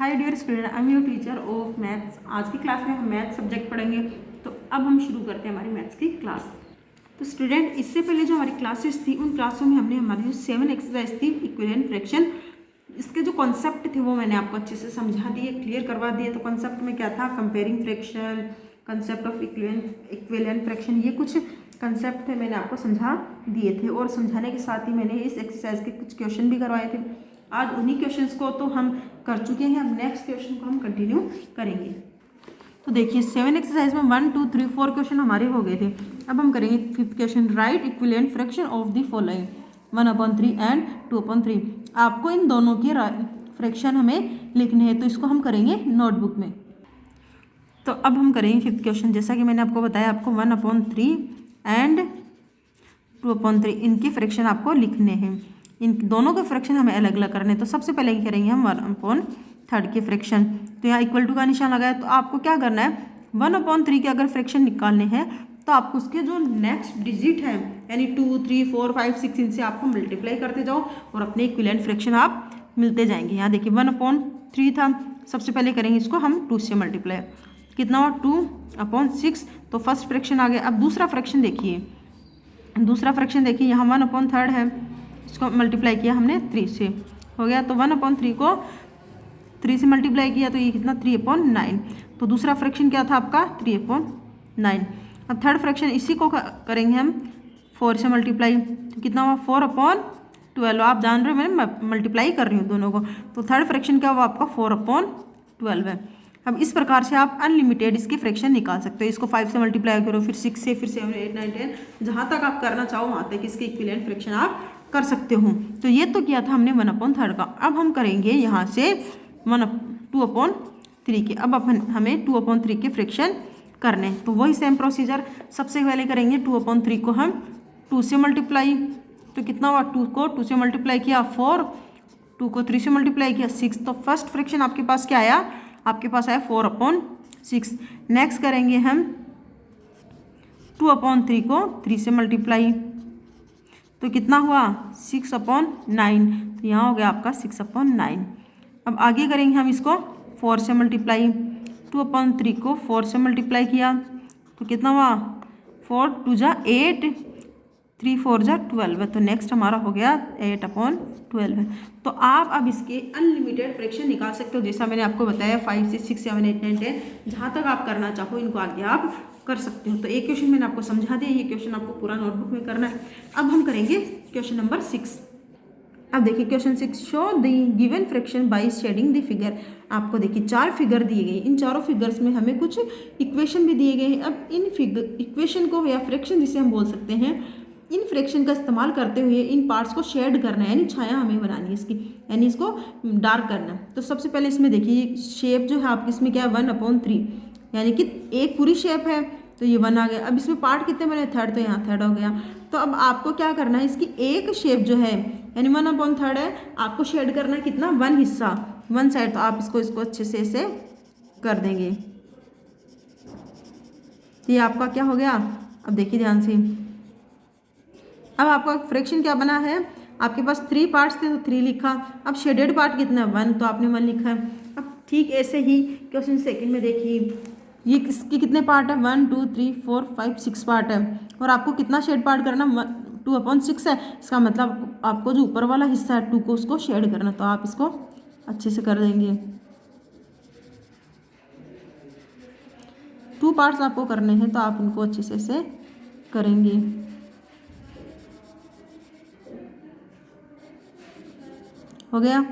Hi dear student, I am your teacher of maths. आज की class में हम मैथ्स सब्जेक्ट पढ़ेंगे। तो अब हम शुरू करते हैं हमारी मैथ्स की क्लास। तो स्टूडेंट, इससे पहले जो हमारी क्लासेस थी उन क्लासों में हमने हमारी जो 7 एक्सरसाइज थी इक्विवेलेंट फ्रैक्शन, इसके जो कॉन्सेप्ट थे वो मैंने आपको अच्छे से समझा दिए, क्लियर करवा दिए। तो कॉन्सेप्ट में क्या था, comparing fraction, concept of equivalent fraction, ये कुछ कंसेप्ट थे मैंने आपको समझा दिए थे। और समझाने के साथ ही मैंने इस एक्सरसाइज के कुछ क्वेश्चन भी करवाए थे। आज उन्हीं क्वेश्चंस को तो हम कर चुके हैं, अब नेक्स्ट क्वेश्चन को हम कंटिन्यू करेंगे। तो देखिए 7 एक्सरसाइज में 1 2 3 4 क्वेश्चन हमारे हो गए थे। अब हम करेंगे 5th question, right equivalent fraction of the following 1/3 and 2/3। आपको इन दोनों के फ्रैक्शन हमें लिखने हैं, तो इसको हम करेंगे नोटबुक में। तो अब हम करेंगे 5th क्वेश्चन। जैसा कि मैंने आपको बताया, आपको 1/3 एंड 2/3 इनके फ्रैक्शन आपको लिखने हैं। इन दोनों के फ्रैक्शन हमें अलग अलग करने हैं। तो सबसे पहले करेंगे हम 1/3 के फ्रैक्शन। तो यहाँ इक्वल टू का निशान लगाया। तो आपको क्या करना है, 1/3 के अगर फ्रैक्शन निकालने हैं तो आपको उसके जो नेक्स्ट डिजिट है यानी 2 3 4 5 6 इनसे आपको मल्टीप्लाई करते जाओ और अपने इक्विवेलेंट फ्रैक्शन आप मिलते जाएंगे। यहाँ देखिए 1/3 था, सबसे पहले करेंगे इसको हम 2 से मल्टीप्लाई। कितना हुआ, 2/6। तो फर्स्ट फ्रैक्शन आ गया। अब दूसरा फ्रैक्शन देखिए, यहाँ 1/3 है, इसको मल्टीप्लाई किया हमने 3 से, हो गया। तो 1/3 को 3 से मल्टीप्लाई किया तो ये कितना, 3/9। तो दूसरा फ्रैक्शन क्या था आपका, 3/9। अब थर्ड फ्रैक्शन इसी को करेंगे हम 4 से मल्टीप्लाई। तो कितना हुआ, 4/12। आप जान रहे हो मैं मल्टीप्लाई कर रही हूँ दोनों को। तो थर्ड फ्रैक्शन क्या हुआ आपका, 4/12 है। अब इस प्रकार से आप अनलिमिटेड इसके फ्रैक्शन निकाल सकते हो। इसको 5 से मल्टीप्लाई करो, फिर 6 से, फिर 7 8 9 10, जहाँ तक आप करना चाहो वहाँ तक इसके इक्विवेलेंट फ्रैक्शन आप कर सकते हो। तो ये तो किया था हमने 1/3 का। अब हम करेंगे यहाँ से 2/3 के। अब हमें 2/3 के फ्रैक्शन करने हैं। तो वही सेम प्रोसीजर, सबसे पहले करेंगे 2/3 को हम 2 से मल्टीप्लाई। तो कितना हुआ, 2 को 2 से मल्टीप्लाई किया 4, 2 को 3 से मल्टीप्लाई किया 6। तो फर्स्ट फ्रैक्शन आपके पास क्या आया, आपके पास आया 4/6। नेक्स्ट करेंगे हम 2/3 को 3 से मल्टीप्लाई। तो कितना हुआ, 6/9। तो यहाँ हो गया आपका 6/9। अब आगे करेंगे हम इसको 4 से मल्टीप्लाई। 2/3 को 4 से मल्टीप्लाई किया तो कितना हुआ, 4 2 जा 8, 3 4 जा 12। तो नेक्स्ट हमारा हो गया 8/12। तो आप अब इसके अनलिमिटेड फ्रैक्शन निकाल सकते हो, जैसा मैंने आपको बताया 5 से 6 7 8 9 10, जहाँ तक आप करना चाहो इनको आगे आप कर सकते हो। तो एक क्वेश्चन मैंने आपको समझा दिया, ये क्वेश्चन आपको पूरा नोटबुक में करना है। अब हम करेंगे क्वेश्चन नंबर 6। अब देखिए question 6, show the given fraction by shedding the figure. आपको देखिए 4 फिगर दिए गए, इन चारों फिगर्स में हमें कुछ इक्वेशन भी दिए गए हैं। अब इन इक्वेशन को या फ्रैक्शन जिसे हम बोल सकते हैं, इन फ्रैक्शन का इस्तेमाल करते हुए इन पार्ट्स को शेड करना है, यानी छाया हमें बनानी है इसकी, यानी इसको डार्क करना है। तो सबसे पहले इसमें देखिए शेप जो है आपकी, इसमें क्या है 1/3, यानी कि एक पूरी शेप है तो ये 1 आ गया। अब इसमें पार्ट कितने बने, थर्ड, तो यहाँ थर्ड हो गया। तो अब आपको क्या करना है, इसकी एक शेप जो है यानी 1/3 है, आपको शेड करना है कितना, 1 हिस्सा, 1 साइड। तो आप इसको अच्छे से ऐसे कर देंगे। तो ये आपका क्या हो गया, अब देखिए ध्यान से। अब आपका फ्रैक्शन क्या बना है, आपके पास 3 पार्ट्स थे तो 3 लिखा। अब शेडेड पार्ट कितना है, 1, तो आपने 1 लिखा है। अब ठीक ऐसे ही क्वेश्चन सेकंड में देखिए, ये इसके कितने पार्ट है, 1 2 3 4 5 6 पार्ट है। और आपको कितना शेड पार्ट करना, 2/6 है। इसका मतलब आपको जो ऊपर वाला हिस्सा है 2 को, उसको शेड करना। तो आप इसको अच्छे से कर देंगे। 2 पार्ट्स आपको करने हैं तो आप इनको अच्छे से ऐसे करेंगे। हो गया।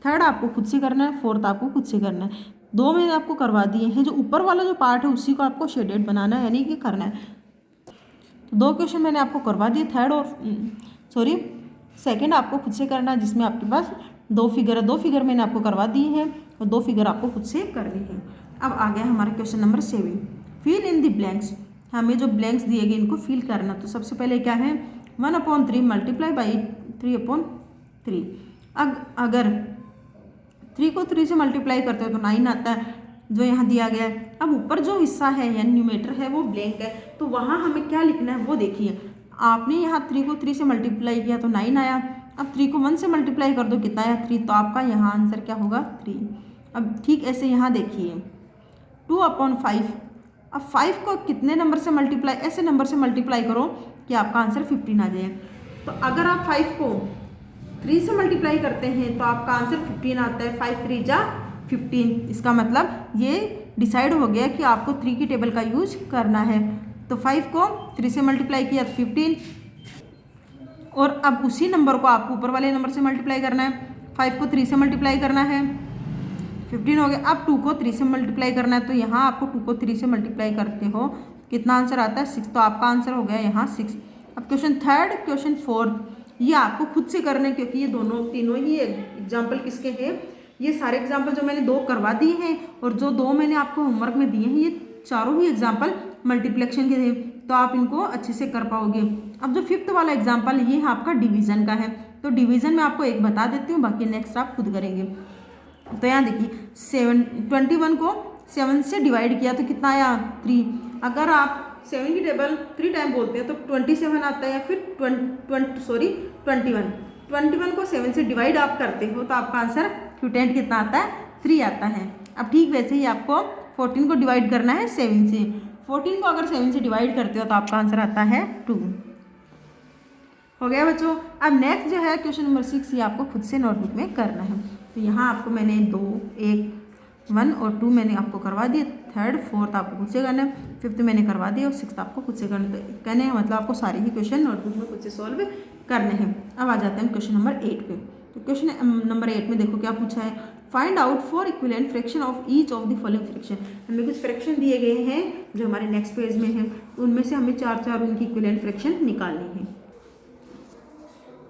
थर्ड आपको खुद से करना है, फोर्थ आपको खुद से करना है। 2 मैंने आपको करवा दिए हैं, जो ऊपर वाला जो पार्ट है उसी को आपको शेडेड बनाना है, यानी कि करना है। तो 2 क्वेश्चन मैंने आपको करवा दिए, सेकंड आपको खुद से करना है, जिसमें आपके पास 2 फिगर है। 2 फिगर मैंने आपको करवा दिए हैं और 2 फिगर आपको खुद से करनी है। अब आ गया हमारा question number 7, fill in the blanks. हमें जो ब्लैंक्स दिए गए इनको फिल करना। तो सबसे पहले क्या है, 1/3 मल्टीप्लाई बाई 3/3। अगर 3 को 3 से मल्टीप्लाई करते हो तो 9 आता है, जो यहाँ दिया गया है। अब ऊपर जो हिस्सा है यानी न्यूमेटर है वो ब्लैंक है, तो वहाँ हमें क्या लिखना है वो देखिए। आपने यहाँ 3 को 3 से मल्टीप्लाई किया तो 9 आया। अब 3 को 1 से मल्टीप्लाई कर दो, कितना आया, 3। तो आपका यहाँ आंसर क्या होगा, 3। अब ठीक ऐसे यहाँ देखिए 2/5। अब 5 को कितने नंबर से मल्टीप्लाई, ऐसे नंबर से मल्टीप्लाई करो कि आपका आंसर 15 आ जाए। तो अगर आप 5 को 3 से मल्टीप्लाई करते हैं तो आपका आंसर 15 आता है। 5 3 जा 15। इसका मतलब ये डिसाइड हो गया कि आपको 3 की टेबल का यूज करना है। तो 5 को 3 से मल्टीप्लाई किया तो 15, और अब उसी नंबर को आपको ऊपर वाले नंबर से मल्टीप्लाई करना है। 5 को 3 से मल्टीप्लाई करना है, 15 हो गया। अब 2 को 3 से मल्टीप्लाई करना है, तो यहाँ आपको 2 को 3 से मल्टीप्लाई करते हो, कितना आंसर आता है 6। तो आपका आंसर हो गया यहाँ 6। अब क्वेश्चन थर्ड, क्वेश्चन फोर्थ, ये आपको खुद से करना है क्योंकि ये तीनों ही एग्जाम्पल किसके हैं, ये सारे एग्जाम्पल जो मैंने 2 करवा दिए हैं और जो 2 मैंने आपको होमवर्क में दिए हैं, ये चारों ही एग्जाम्पल मल्टीप्लेक्शन के थे, तो आप इनको अच्छे से कर पाओगे। अब जो 5th वाला एग्जाम्पल ये आपका डिवीज़न का है, तो डिवीज़न में आपको एक बता देती हूँ, बाकी नेक्स्ट आप खुद करेंगे। तो यहाँ देखिए 21 को 7 से डिवाइड किया तो कितना आया 3। अगर आप 7 की टेबल 3 टाइम बोलते हैं तो 27 आता है, या फिर 21 को 7 से डिवाइड आप करते हो तो आपका आंसर क्यूटेंट कितना आता है 3 आता है। अब ठीक वैसे ही आपको 14 को डिवाइड करना है 7 से। 14 को अगर 7 से डिवाइड करते हो तो आपका आंसर आता है 2। हो गया बच्चों। अब नेक्स्ट जो है क्वेश्चन नंबर 6, ये आपको खुद से नोटबुक में करना है। तो यहाँ आपको मैंने 1 और 2 मैंने आपको करवा दिए, थर्ड फोर्थ आपको खुद से करना है, 5th मैंने करवा दिया और 6th आपको खुद से करने हैं। मतलब आपको सारे ही क्वेश्चन नोटबुक में खुद से सॉल्व करने हैं। अब आ जाते हैं क्वेश्चन नंबर 8 पे। तो क्वेश्चन नंबर 8 में देखो क्या पूछा है, find out 4 equivalent fraction of each of the following fraction. हमें कुछ फ्रैक्शन दिए गए हैं जो हमारे नेक्स्ट पेज में हैं, उनमें से हमें 4 उनकी इक्विवेलेंट फ्रैक्शन निकालनी है।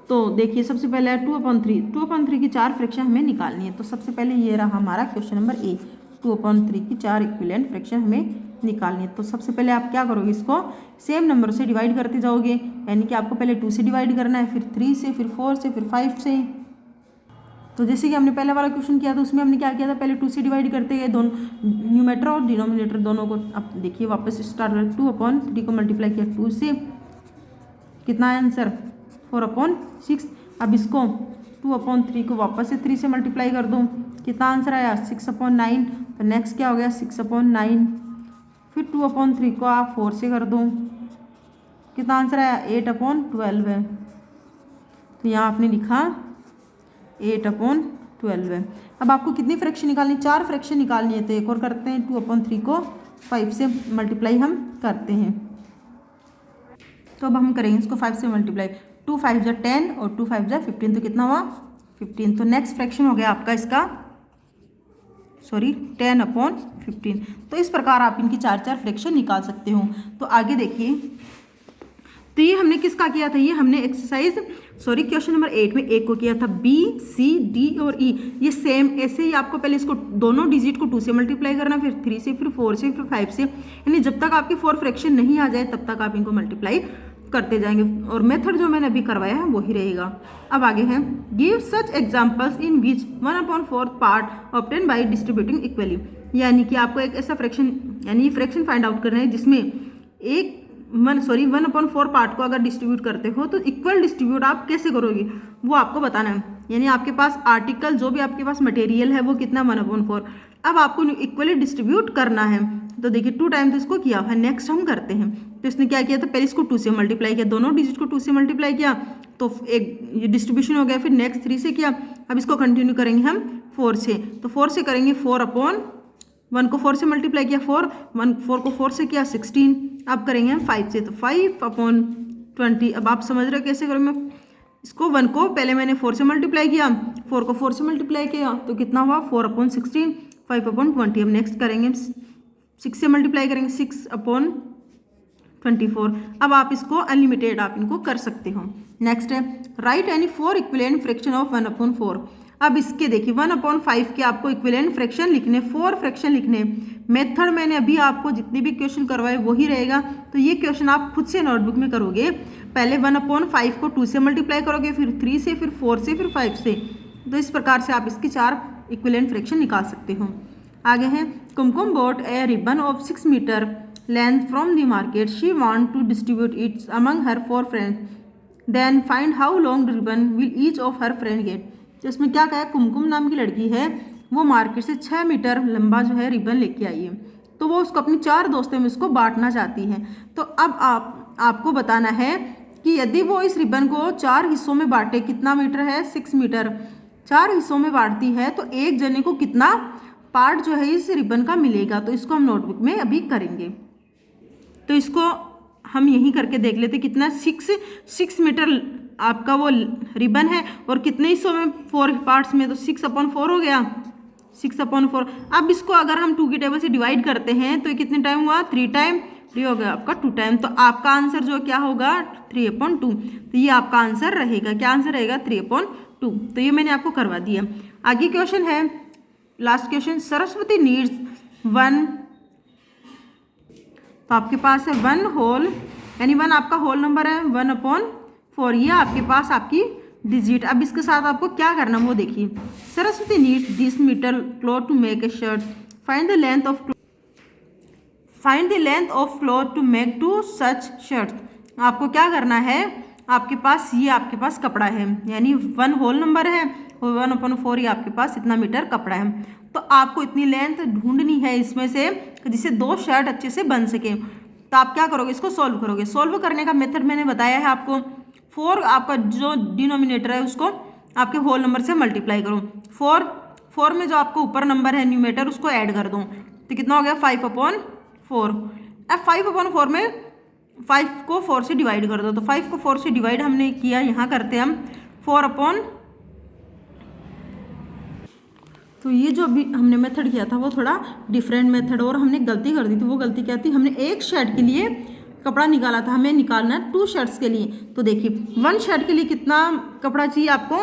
तो देखिए सबसे पहले 2/3 की 4 फ्रैक्शन हमें निकालनी है। तो सबसे पहले ये रहा हमारा क्वेश्चन नंबर ए, 2/3 की 4 इक्विवेलेंट फ्रैक्शन हमें निकालनी है। तो सबसे पहले आप क्या करोगे, इसको सेम नंबर से डिवाइड करते जाओगे, यानी कि आपको पहले 2 से डिवाइड करना है, फिर 3 से, फिर 4 से, फिर 5 से। तो जैसे कि हमने पहले वाला क्वेश्चन किया था उसमें हमने क्या किया था, पहले 2 से डिवाइड करते गए दोनों न्यूमरेटर और डिनोमिनेटर दोनों को। अब देखिए वापस स्टार्ट कर, 2/3 को मल्टीप्लाई किया 2 से, कितना है आंसर 4/6। अब इसको 2/3 को वापस से 3 से मल्टीप्लाई कर दूँ, कितना आंसर आया 6/9। तो नेक्स्ट क्या हो गया 6/9। फिर 2/3 को आप 4 से कर दूँ, कितना आंसर आया 8/12 है। तो यहाँ आपने लिखा 8/12 है। अब आपको कितनी फ्रैक्शन निकालनी, 4 फ्रैक्शन निकालनी है। तो एक और करते हैं, 2/3 को 5 से मल्टीप्लाई हम करते हैं। तो अब हम करेंगे इसको 5 से मल्टीप्लाई, 2 5 जा 10 और 2 5 जा 15, तो कितना हुआ 15। तो नेक्स्ट फ्रैक्शन हो गया आपका इसका 10/15। तो इस प्रकार आप इनकी 4 फ्रैक्शन निकाल सकते हो। तो आगे देखिए, तो ये हमने किसका किया था, ये हमने क्वेश्चन नंबर 8 में एक को किया था, बी सी डी और ई। ये सेम ऐसे ही आपको पहले इसको दोनों डिजिट को 2 से मल्टीप्लाई करना, फिर 3 से, फिर 4 से, फिर 5 से, यानी जब तक आपकी 4 फ्रैक्शन नहीं आ जाए तब तक आप इनको मल्टीप्लाई करते जाएंगे। और मेथड जो मैंने अभी करवाया है वही रहेगा। अब आगे है, give such examples in which 1/4 part obtain by distributing equally. यानी कि आपको एक ऐसा फ्रैक्शन, यानी फ्रैक्शन फाइंड आउट करना है जिसमें 1/4 पार्ट को अगर डिस्ट्रीब्यूट करते हो तो इक्वल डिस्ट्रीब्यूट आप कैसे करोगे वो आपको बताना है। यानी आपके पास आर्टिकल जो भी आपके पास मटेरियल है वो कितना 1/4, अब आपको इक्वली डिस्ट्रीब्यूट करना है। तो देखिए 2 टाइम तो इसको किया है, नेक्स्ट हम करते हैं। तो इसने क्या किया था, पहले इसको 2 से मल्टीप्लाई किया, दोनों डिजिट को 2 से मल्टीप्लाई किया, तो एक ये डिस्ट्रीब्यूशन हो गया। फिर नेक्स्ट 3 से किया, अब इसको कंटिन्यू करेंगे हम 4 से। तो 4 से करेंगे, 4/1 को 4 से मल्टीप्लाई किया 4 को 4 से किया 16। अब करेंगे हम 5 से, तो 5/20। अब आप समझ रहे हो कैसे करूँ मैं इसको, 1 को पहले मैंने 4 से मल्टीप्लाई किया, 4 को 4 से मल्टीप्लाई किया, तो कितना हुआ 4/16, 5/20। अब नेक्स्ट करेंगे 6 से मल्टीप्लाई करेंगे, 6/24। अब आप इसको अनलिमिटेड आप इनको कर सकते हो। नेक्स्ट है, right any 4 equivalent fraction of 1/4। अब इसके देखिए 1/5 के आपको इक्विवेलेंट फ्रैक्शन लिखने, 4 फ्रैक्शन लिखने। मेथड मैंने अभी आपको जितने भी क्वेश्चन करवाए वही रहेगा। तो ये क्वेश्चन आप खुद से नोटबुक में करोगे, पहले 1/5 को 2 से मल्टीप्लाई करोगे, फिर 3 से, फिर 4 से, फिर 5 से। तो इस प्रकार से आप इसकी 4 इक्विवेलेंट फ्रैक्शन निकाल सकते हो। आगे है, Kumkum bought a ribbon of 6 metre length from the market, she want to distribute its among her 4 friends, then find how long ribbon will each of her friend get. तो इसमें क्या कहा है, कुमकुम नाम की लड़की है, वो मार्केट से 6 मीटर लंबा जो है रिबन लेके आई है। तो वो उसको अपनी 4 दोस्तों में उसको बांटना चाहती है। तो अब आपको बताना है कि यदि वो इस रिबन को 4 हिस्सों में बांटे, कितना मीटर है 6 मीटर, 4 हिस्सों में बांटती है तो एक जने को कितना पार्ट जो है इस रिबन का मिलेगा। तो इसको हम नोटबुक में अभी करेंगे। तो इसको हम यहीं करके देख लेते कितना 6 मीटर आपका वो रिबन है और कितने हिस्सों में 4 पार्ट्स में, तो 6/4 हो गया, 6/4। अब इसको अगर हम 2 की टेबल से डिवाइड करते हैं तो ये कितने टाइम हुआ 3 टाइम, 3 हो गया आपका 2 टाइम। तो आपका आंसर जो क्या होगा 3/2। तो ये आपका आंसर रहेगा, क्या आंसर रहेगा 3/2। तो ये मैंने आपको करवा दिया। आगे क्वेश्चन है लास्ट क्वेश्चन, सरस्वती नीड्स 1, तो आपके पास है 1 होल, यानी 1 आपका होल नंबर है, 1/4 ये आपके पास आपकी डिजिट। अब इसके साथ आपको क्या करना वो देखिए, Saraswati needs this metre cloth to make a shirt, find the length of cloth to make 2 such shirt. आपको क्या करना है, आपके पास कपड़ा है, यानी 1 होल नंबर है और 1/4 ये आपके पास इतना मीटर कपड़ा है। तो आपको इतनी लेंथ ढूंढनी है इसमें से जिससे 2 शर्ट अच्छे से बन सके। तो आप क्या करोगे, इसको सॉल्व करोगे। सॉल्व करने का मेथड मैंने बताया है आपको, 4 आपका जो डिनोमिनेटर है उसको आपके होल नंबर से मल्टीप्लाई करो, 4 में जो आपको ऊपर नंबर है न्यूमेटर उसको ऐड कर दो, तो कितना हो गया 5/4। अब 5/4 में 5 को 4 से डिवाइड कर दो, तो 5 को 4 से डिवाइड हमने किया, यहाँ करते हम 4/, तो ये जो अभी हमने मेथड किया था वो थोड़ा डिफरेंट मेथड, और हमने गलती कर दी थी। वो गलती क्या थी, हमने एक शर्ट के लिए कपड़ा निकाला था, हमें निकालना है 2 शर्ट्स के लिए। तो देखिए 1 शर्ट के लिए कितना कपड़ा चाहिए आपको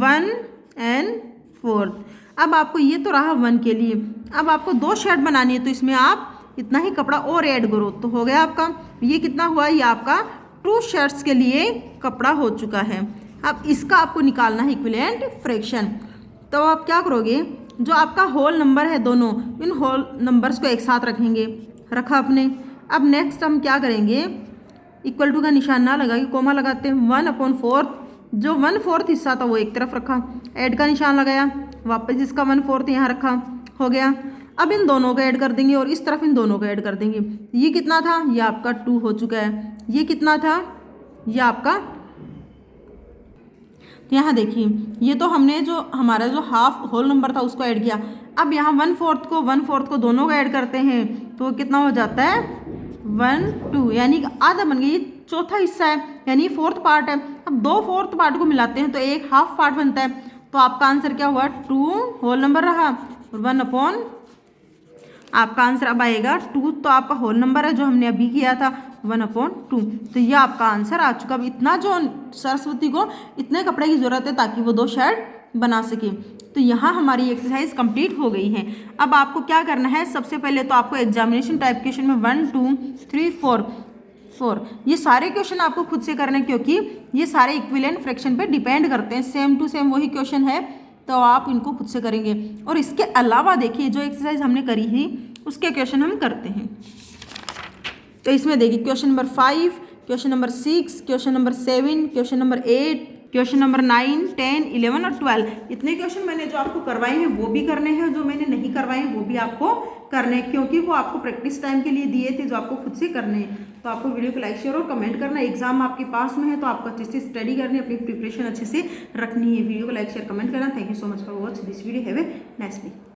1/4। अब आपको ये तो रहा 1 के लिए, अब आपको 2 शर्ट बनानी है तो इसमें आप इतना ही कपड़ा और ऐड करो, तो हो गया आपका ये कितना हुआ, ये आपका 2 शर्ट्स के लिए कपड़ा हो चुका है। अब इसका आपको निकालना है इक्विवेलेंट फ्रैक्शन। तो आप क्या करोगे, जो आपका होल नंबर है दोनों, इन होल नंबर्स को एक साथ रखेंगे, रखा आपने। अब नेक्स्ट हम क्या करेंगे, इक्वल टू का निशान ना लगा के कोमा लगाते हैं, 1/4 जो 1/4 हिस्सा था वो एक तरफ रखा, ऐड का निशान लगाया, वापस इसका 1/4 यहाँ रखा, हो गया। अब इन दोनों को ऐड कर देंगे और इस तरफ इन दोनों को ऐड कर देंगे। ये कितना था, ये आपका 2 हो चुका है, ये कितना था, ये आपका, तो यहाँ देखिए ये तो हमने जो हमारा जो हाफ होल नंबर था उसको ऐड किया। अब यहाँ 1/4 को दोनों को ऐड करते हैं तो कितना हो जाता है 1/2, यानी आधा बन गया, ये चौथा हिस्सा है यानी 4th पार्ट है। अब 2 4th पार्ट को मिलाते हैं तो एक हाफ पार्ट बनता है। तो आपका आंसर क्या हुआ 2 होल नंबर रहा और 1/, आपका आंसर अब आएगा 2, तो आपका होल नंबर है जो हमने अभी किया था 1/2। तो ये आपका आंसर आ चुका। अब इतना जो सरस्वती को इतने कपड़े की जरूरत है ताकि वो 2 शर्ट बना सके। तो यहाँ हमारी एक्सरसाइज कंप्लीट हो गई है। अब आपको क्या करना है, सबसे पहले तो आपको एग्जामिनेशन टाइप क्वेश्चन में 1 2 3 4 ये सारे क्वेश्चन आपको खुद से करने, क्योंकि ये सारे इक्विवेलेंट फ्रैक्शन पे डिपेंड करते हैं, सेम टू सेम वही क्वेश्चन है, तो आप इनको खुद से करेंगे। और इसके अलावा देखिए जो एक्सरसाइज हमने करी थी उसके क्वेश्चन हम करते हैं। तो इसमें देखिए question number 5, question number 6, question number 7, question number 8, question number 9, 10, 11 और 12 इतने क्वेश्चन मैंने जो आपको करवाए हैं वो भी करने हैं, जो मैंने नहीं करवाए हैं वो भी आपको करने हैं, क्योंकि वो आपको प्रैक्टिस टाइम के लिए दिए थे जो आपको खुद से करने हैं। तो आपको वीडियो को लाइक शेयर और कमेंट करना। एग्जाम आपके पास में है तो आपको अच्छे से स्टडी करनी है, अपनी प्रिपरेशन अच्छे से रखनी है। वीडियो को लाइक शेयर कमेंट करना। Thank you so much for watch this video. Have a nice day.